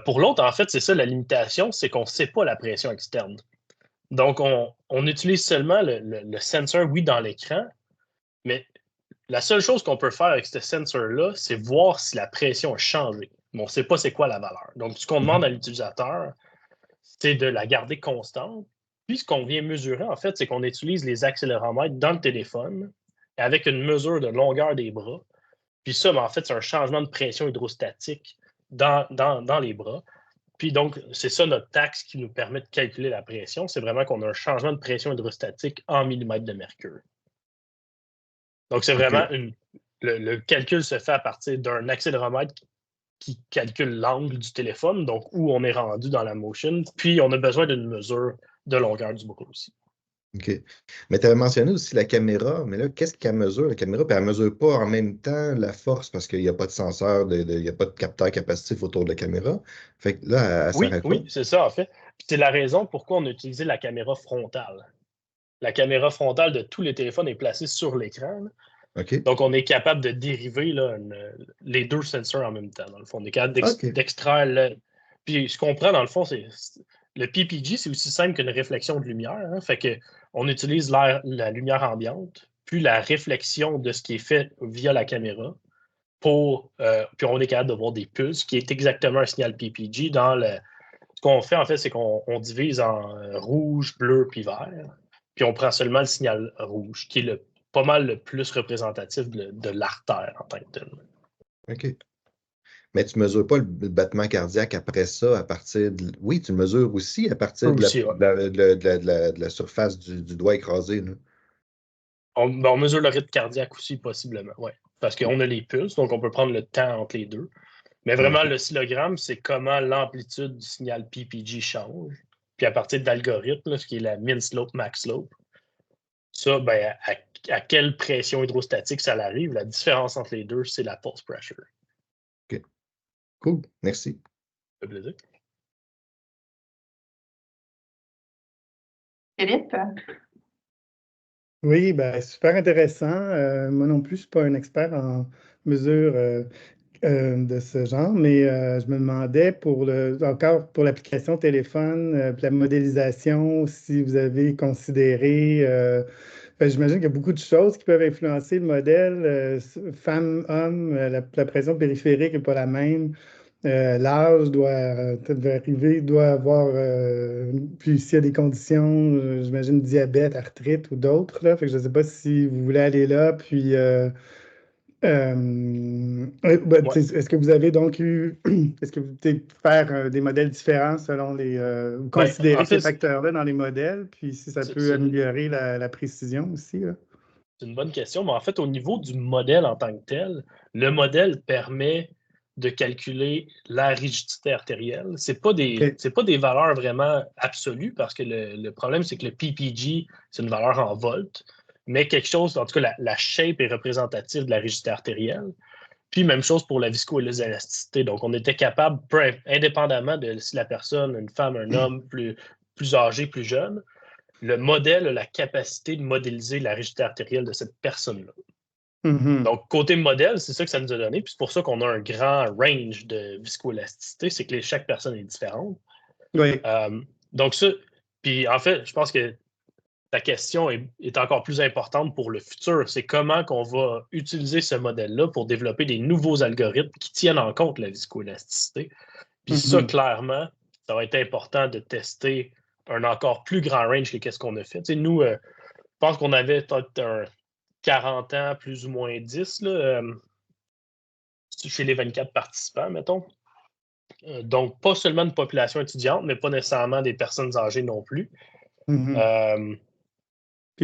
Pour l'autre, en fait, c'est ça la limitation, c'est qu'on ne sait pas la pression externe. Donc, on utilise seulement le sensor, oui, dans l'écran, mais la seule chose qu'on peut faire avec ce sensor-là, c'est voir si la pression a changé. Mais on ne sait pas c'est quoi la valeur. Donc, ce qu'on demande à l'utilisateur, c'est de la garder constante. Puis, ce qu'on vient mesurer, en fait, c'est qu'on utilise les accéléromètres dans le téléphone avec une mesure de longueur des bras. Puis ça, en fait, c'est un changement de pression hydrostatique dans les bras. Puis donc, c'est ça notre taxe qui nous permet de calculer la pression. C'est vraiment qu'on a un changement de pression hydrostatique en millimètres de mercure. Donc, c'est OK. vraiment le calcul se fait à partir d'un accéléromètre qui calcule l'angle du téléphone, donc où on est rendu dans la motion. Puis, on a besoin d'une mesure de longueur du bras aussi. OK. Mais tu avais mentionné aussi la caméra, mais là, qu'est-ce qu'elle mesure, la caméra? Puis elle ne mesure pas en même temps la force parce qu'il n'y a pas de senseur, il n'y a pas de capteur capacitif autour de la caméra. Fait que là, elle sert Oui, à quoi? oui, c'est ça, en fait. Puis c'est la raison pourquoi on a utilisé la caméra frontale. La caméra frontale de tous les téléphones est placée sur l'écran, là. OK. Donc, on est capable de dériver là, les deux sensors en même temps. Dans le fond, on est capable OK. d'extraire le. Puis, ce qu'on prend, dans le fond, le PPG, c'est aussi simple qu'une réflexion de lumière, hein. Fait que on utilise la lumière ambiante, puis la réflexion de ce qui est fait via la caméra puis on est capable de voir des pulses, qui est exactement un signal PPG. Ce qu'on fait, en fait, c'est qu'on divise en rouge, bleu, puis vert. Puis on prend seulement le signal rouge, qui est pas mal le plus représentatif de l'artère en tant que tel. OK. Mais tu ne mesures pas le battement cardiaque après ça à partir de. Oui, tu le mesures aussi à partir de Aussi, ouais. de la surface du doigt écrasé, là. On mesure le rythme cardiaque aussi, possiblement, ouais. Parce OK. qu'on a les pulses, donc on peut prendre le temps entre les deux. Mais vraiment, OK. l'oscillogramme, c'est comment l'amplitude du signal PPG change. Puis à partir d'algorithmes, ce qui est la min slope, max slope, ça, ben, à quelle pression hydrostatique ça arrive, la différence entre les deux, c'est la pulse pressure. OK. Cool. Merci. Ça fait plaisir. Philippe? Oui, ben, super intéressant. Moi non plus, je ne suis pas un expert en mesure de ce genre, mais je me demandais encore pour l'application téléphone, la modélisation, si vous avez considéré, j'imagine qu'il y a beaucoup de choses qui peuvent influencer le modèle, femme-homme, la pression périphérique n'est pas la même. L'âge doit arriver, doit avoir, puis s'il y a des conditions, j'imagine diabète, arthrite ou d'autres, là. Fait que je ne sais pas si vous voulez aller là, puis Ouais. est-ce que vous avez donc est-ce que vous faire des modèles différents selon vous Ben, considérez en ces fait, facteurs-là dans les modèles, puis si ça peut c'est une, améliorer la précision aussi, là? c'est une bonne question, mais en fait, au niveau du modèle en tant que tel, le modèle permet de calculer la rigidité artérielle. OK. C'est pas des valeurs vraiment absolues parce que le problème, c'est que le PPG, c'est une valeur en volts, mais quelque chose, en tout cas, la shape est représentative de la rigidité artérielle. Puis, même chose pour la viscoélasticité. Donc, on était capable, indépendamment de si la personne, une femme, un homme, plus âgé, plus jeune, le modèle a la capacité de modéliser la rigidité artérielle de cette personne-là. Mhm. Donc, côté modèle, c'est ça que ça nous a donné. Puis c'est pour ça qu'on a un grand range de viscoélasticité, c'est que chaque personne est différente. Oui. Donc, ça, puis en fait, je pense que ta question est encore plus importante pour le futur. C'est comment qu'on va utiliser ce modèle-là pour développer des nouveaux algorithmes qui tiennent en compte la viscoélasticité. Puis ça, Mhm. clairement, ça va être important de tester un encore plus grand range que qu'est-ce qu'on a fait. Tu sais, nous, je pense qu'on avait peut-être un 40 ans, plus ou moins 10, là, chez les 24 participants, mettons. Donc, pas seulement une population étudiante, mais pas nécessairement des personnes âgées non plus. Puis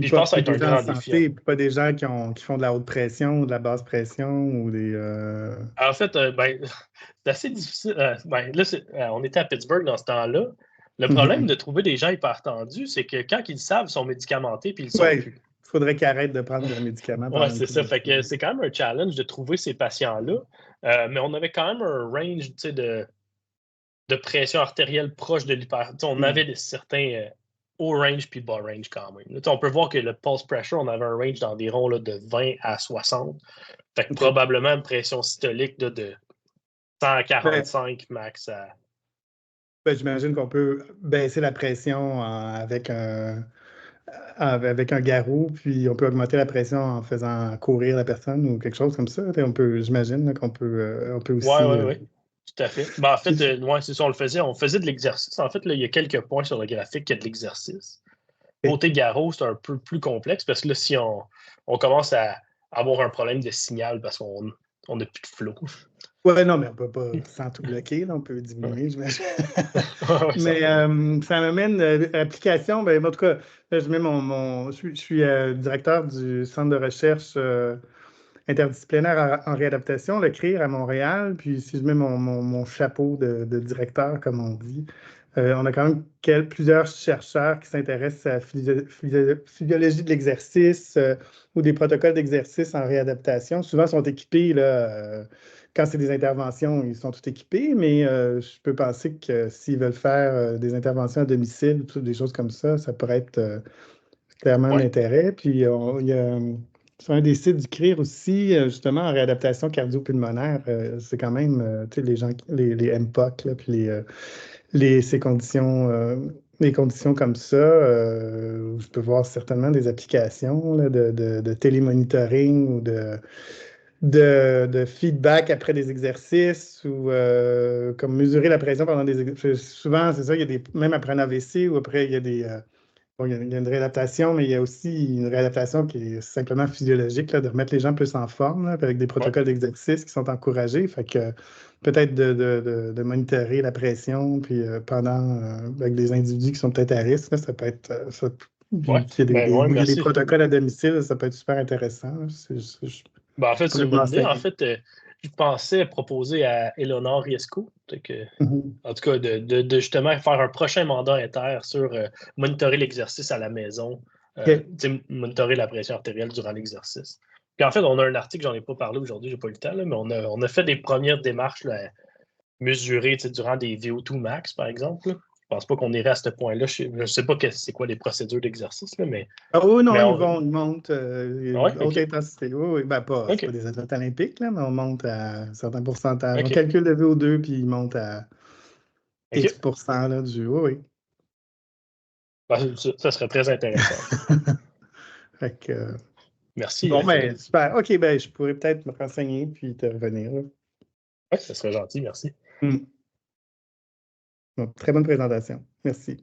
je pense que ça va être un grand défi. Puis pas des gens qui font de la haute pression ou de la basse pression ou des. En fait, c'est assez difficile. Là, on était à Pittsburgh dans ce temps-là. Le problème de trouver des gens hypertendus, c'est que quand ils le savent, ils sont médicamentés puis ils le sont plus. Il faudrait qu'ils arrêtent de prendre des médicaments. Oui, c'est ça. Fait que c'est quand même un challenge de trouver ces patients-là. Mais on avait quand même un range de pression artérielle proche de l'hyper. On avait certains haut range puis bas range quand même. Là, on peut voir que le pulse pressure, on avait un range d'environ de 20 à 60. Fait que probablement une pression systolique de 145 max à. J'imagine qu'on peut baisser la pression avec un garrot, puis on peut augmenter la pression en faisant courir la personne ou quelque chose comme ça. J'imagine qu'on peut aussi. Oui. Tout à fait. En fait, c'est ça, on le faisait. On faisait de l'exercice. En fait, là, il y a quelques points sur le graphique qui est de l'exercice. Côté garrot, c'est un peu plus complexe parce que là, si on commence à avoir un problème de signal parce qu'on n'a plus de flow. Oui, non, mais on ne peut pas sans tout bloquer, là, on peut diminuer, j'imagine. Mais ça m'amène à l'application. En tout cas, là, je suis directeur du centre de recherche interdisciplinaire en réadaptation, le CRIR à Montréal. Puis si je mets mon chapeau de directeur, comme on dit, on a quand même plusieurs chercheurs qui s'intéressent à la physiologie de l'exercice ou des protocoles d'exercice en réadaptation. Souvent, ils sont équipés, là, quand c'est des interventions, ils sont tous équipés, mais je peux penser que s'ils veulent faire des interventions à domicile, des choses comme ça pourrait être clairement d'intérêt. Puis il y a sur un des sites du CRIR aussi, justement, en réadaptation cardio-pulmonaire, c'est quand même, les gens, les MPOC, là, puis ces conditions, les conditions comme ça, je peux voir certainement des applications là, de télémonitoring ou de feedback après des exercices ou comme mesurer la pression pendant des exercices. Souvent, c'est ça, il y a même après un AVC ou après, il y a des. Il y a une réadaptation, mais il y a aussi une réadaptation qui est simplement physiologique, là, de remettre les gens plus en forme, là, avec des protocoles d'exercice qui sont encouragés. Fait que peut-être de monitorer la pression, puis avec des individus qui sont peut-être à risque, là, ça peut être. Des protocoles à domicile, ça peut être super intéressant. En fait, c'est une bonne idée. En fait, je pensais proposer à Eleonore Riesco, en tout cas, de justement faire un prochain mandat inter sur monitorer l'exercice à la maison, monitorer la pression artérielle durant l'exercice. Puis en fait, on a un article, j'en ai pas parlé aujourd'hui, j'ai pas eu le temps, là, mais on a fait des premières démarches là, à mesurer durant des VO2 max, par exemple. Là. Je pense pas qu'on irait à ce point-là. Je ne sais pas c'est quoi les procédures d'exercice, là, mais. Ah oui, non, ils montent haute intensité. Oui, pas des athlètes olympiques, là, mais on monte à un certain pourcentage. On calcule le VO2, puis ils montent à X% là, du. Oui. Ça serait très intéressant. Fait que, merci. Bon, super. OK, je pourrais peut-être me renseigner puis te revenir. Oui, ça serait gentil, merci. Bon, très bonne présentation. Merci.